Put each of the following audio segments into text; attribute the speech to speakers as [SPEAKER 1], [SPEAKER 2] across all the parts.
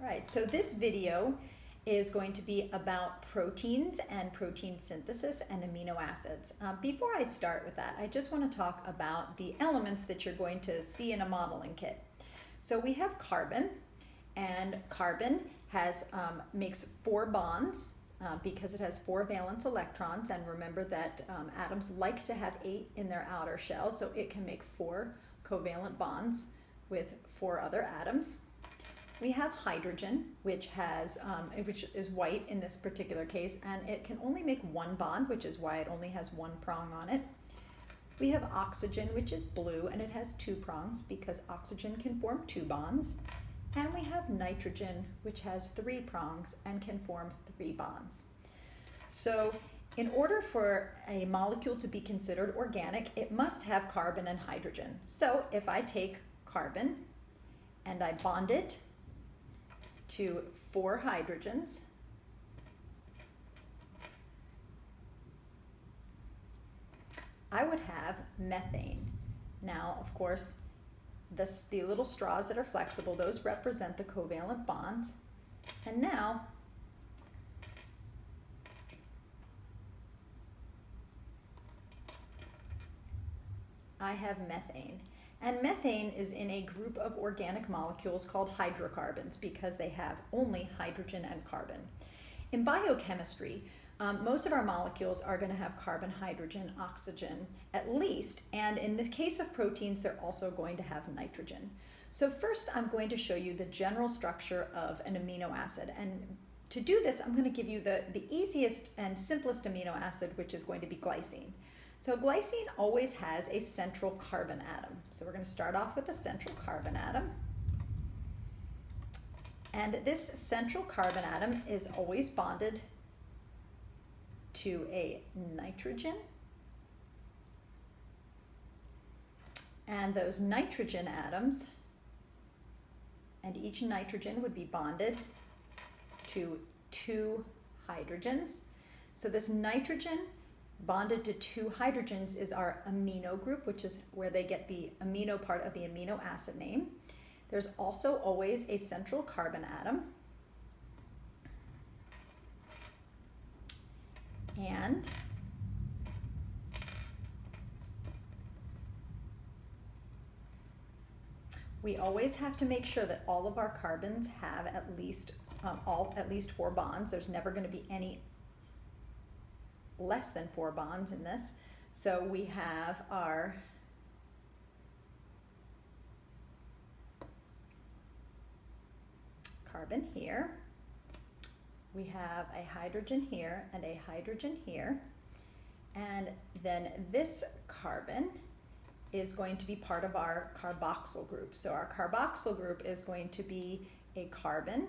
[SPEAKER 1] Right, so this video is going to be about proteins and protein synthesis and amino acids. Before I start with that, I just want to talk about the elements that you're going to see in a modeling kit. So we have carbon, and carbon makes 4 bonds because it has 4 valence electrons, and remember that atoms like to have 8 in their outer shell, so it can make 4 covalent bonds with 4 other atoms. We have hydrogen, which is white in this particular case, and it can only make 1 bond, which is why it only has 1 prong on it. We have oxygen, which is blue, and it has 2 prongs because oxygen can form 2 bonds. And we have nitrogen, which has 3 prongs and can form 3 bonds. So in order for a molecule to be considered organic, it must have carbon and hydrogen. So if I take carbon and I bond it to 4 hydrogens, I would have methane. Now, of course, the little straws that are flexible, those represent the covalent bonds. And now, I have methane. And methane is in a group of organic molecules called hydrocarbons because they have only hydrogen and carbon. In biochemistry, most of our molecules are going to have carbon, hydrogen, oxygen at least, and in the case of proteins, they're also going to have nitrogen. So first, I'm going to show you the general structure of an amino acid, and to do this, I'm going to give you the easiest and simplest amino acid, which is going to be glycine. So glycine always has a central carbon atom. So we're going to start off with a central carbon atom. And this central carbon atom is always bonded to a nitrogen. And those nitrogen atoms, and each nitrogen would be bonded to 2 hydrogens. So this nitrogen bonded to 2 hydrogens is our amino group, which is where they get the amino part of the amino acid name. There's also always a central carbon atom. And we always have to make sure that all of our carbons have at least 4 bonds. There's never going to be any less than 4 bonds in this. So we have our carbon here. We have a hydrogen here and a hydrogen here. And then this carbon is going to be part of our carboxyl group. So our carboxyl group is going to be a carbon,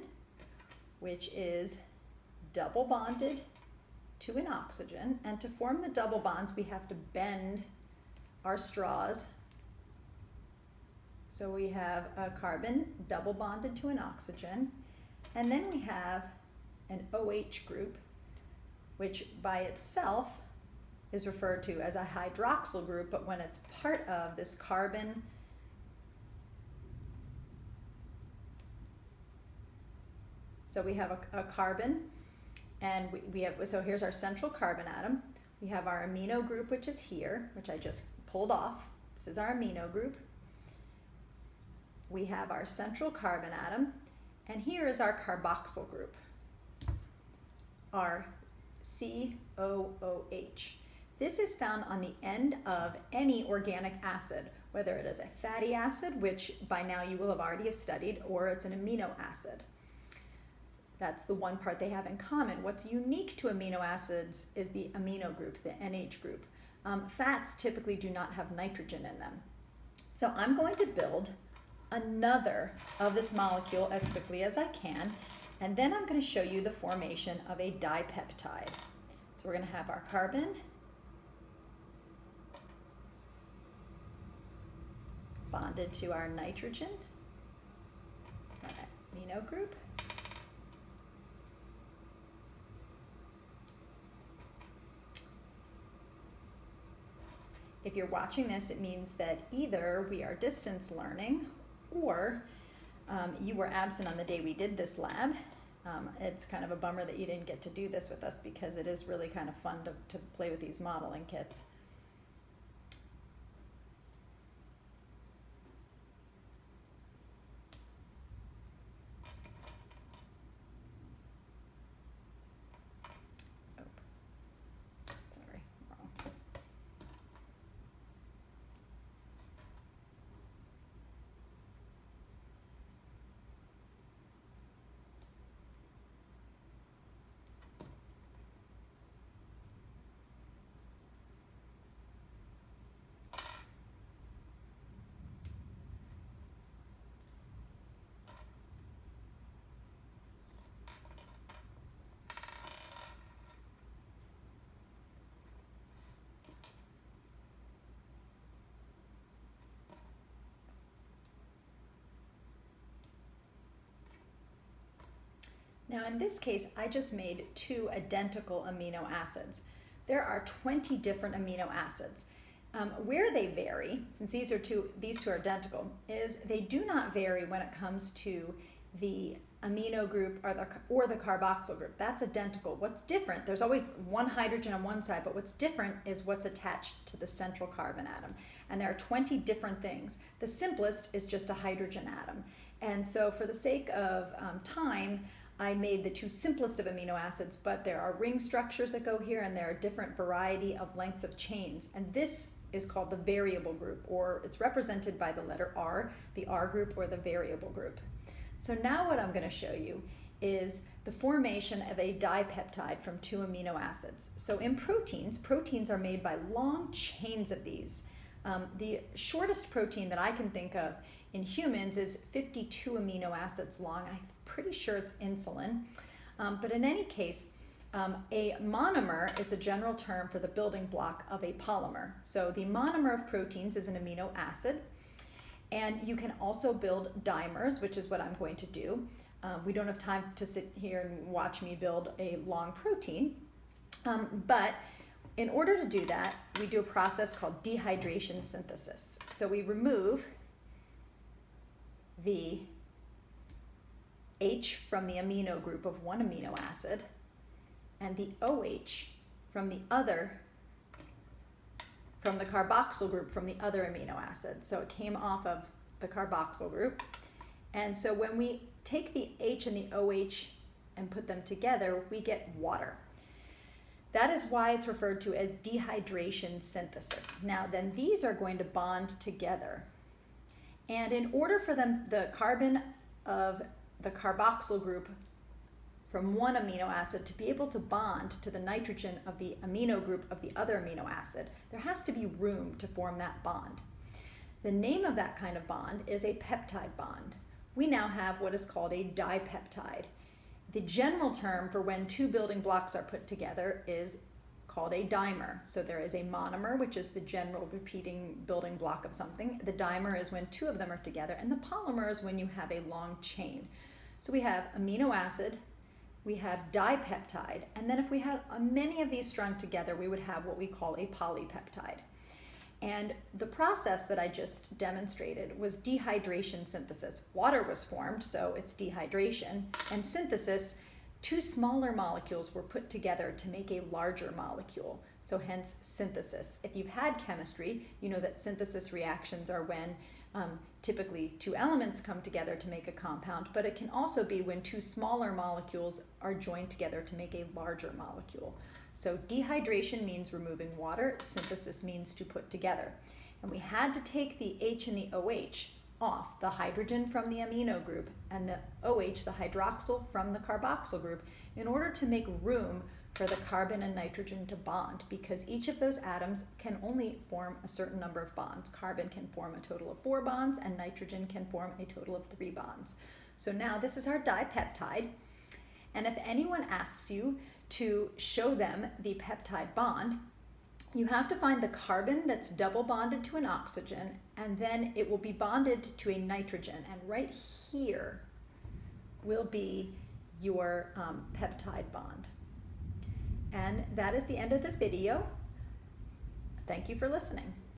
[SPEAKER 1] which is double bonded to an oxygen, and to form the double bonds we have to bend our straws. So we have a carbon double bonded to an oxygen, and then we have an OH group, which by itself is referred to as a hydroxyl group, but when it's part of this carbon so we have a carbon. And so here's our central carbon atom. We have our amino group, which is here, which I just pulled off. This is our amino group. We have our central carbon atom, and here is our carboxyl group, our COOH. This is found on the end of any organic acid, whether it is a fatty acid, which by now you will have already studied, or it's an amino acid. That's the one part they have in common. What's unique to amino acids is the amino group, the NH group. Fats typically do not have nitrogen in them. So I'm going to build another of this molecule as quickly as I can, and then I'm going to show you the formation of a dipeptide. So we're going to have our carbon, bonded to our nitrogen, our amino group. If you're watching this, it means that either we are distance learning or you were absent on the day we did this lab. It's kind of a bummer that you didn't get to do this with us because it is really kind of fun to play with these modeling kits. Now in this case, I just made 2 identical amino acids. There are 20 different amino acids. Where they vary, since these two are identical, is they do not vary when it comes to the amino group or the carboxyl group. That's identical. What's different, there's always one hydrogen on one side, but what's different is what's attached to the central carbon atom. And there are 20 different things. The simplest is just a hydrogen atom. And so for the sake of time, I made the 2 simplest of amino acids, but there are ring structures that go here, and there are different variety of lengths of chains. And this is called the variable group, or it's represented by the letter R, the R group or the variable group. So now what I'm going to show you is the formation of a dipeptide from 2 amino acids. So in proteins are made by long chains of these. The shortest protein that I can think of in humans is 52 amino acids long. I'm pretty sure it's insulin. But in any case, a monomer is a general term for the building block of a polymer. So the monomer of proteins is an amino acid. And you can also build dimers, which is what I'm going to do. We don't have time to sit here and watch me build a long protein. But in order to do that, we do a process called dehydration synthesis. So we remove the H from the amino group of one amino acid and the OH from the carboxyl group from the other amino acid. So it came off of the carboxyl group. And so when we take the H and the OH and put them together, we get water. That is why it's referred to as dehydration synthesis. Now then, these are going to bond together. And in order for them, the carbon of the carboxyl group from one amino acid to be able to bond to the nitrogen of the amino group of the other amino acid, there has to be room to form that bond. The name of that kind of bond is a peptide bond. We now have what is called a dipeptide. The general term for when 2 building blocks are put together is called a dimer. So there is a monomer, which is the general repeating building block of something. The dimer is when 2 of them are together, and the polymer is when you have a long chain. So we have amino acid, we have dipeptide, and then if we had many of these strung together, we would have what we call a polypeptide. And the process that I just demonstrated was dehydration synthesis. Water was formed, so it's dehydration, and synthesis, 2 smaller molecules were put together to make a larger molecule, so hence synthesis. If you've had chemistry, you know that synthesis reactions are when typically 2 elements come together to make a compound, but it can also be when 2 smaller molecules are joined together to make a larger molecule. So dehydration means removing water, synthesis means to put together. And we had to take the H and the OH off, the hydrogen from the amino group and the OH, the hydroxyl, from the carboxyl group, in order to make room for the carbon and nitrogen to bond, because each of those atoms can only form a certain number of bonds. Carbon can form a total of 4 bonds and nitrogen can form a total of 3 bonds. So now this is our dipeptide, and if anyone asks you to show them the peptide bond, you have to find the carbon that's double bonded to an oxygen, and then it will be bonded to a nitrogen, and right here will be your peptide bond. And that is the end of the video. Thank you for listening.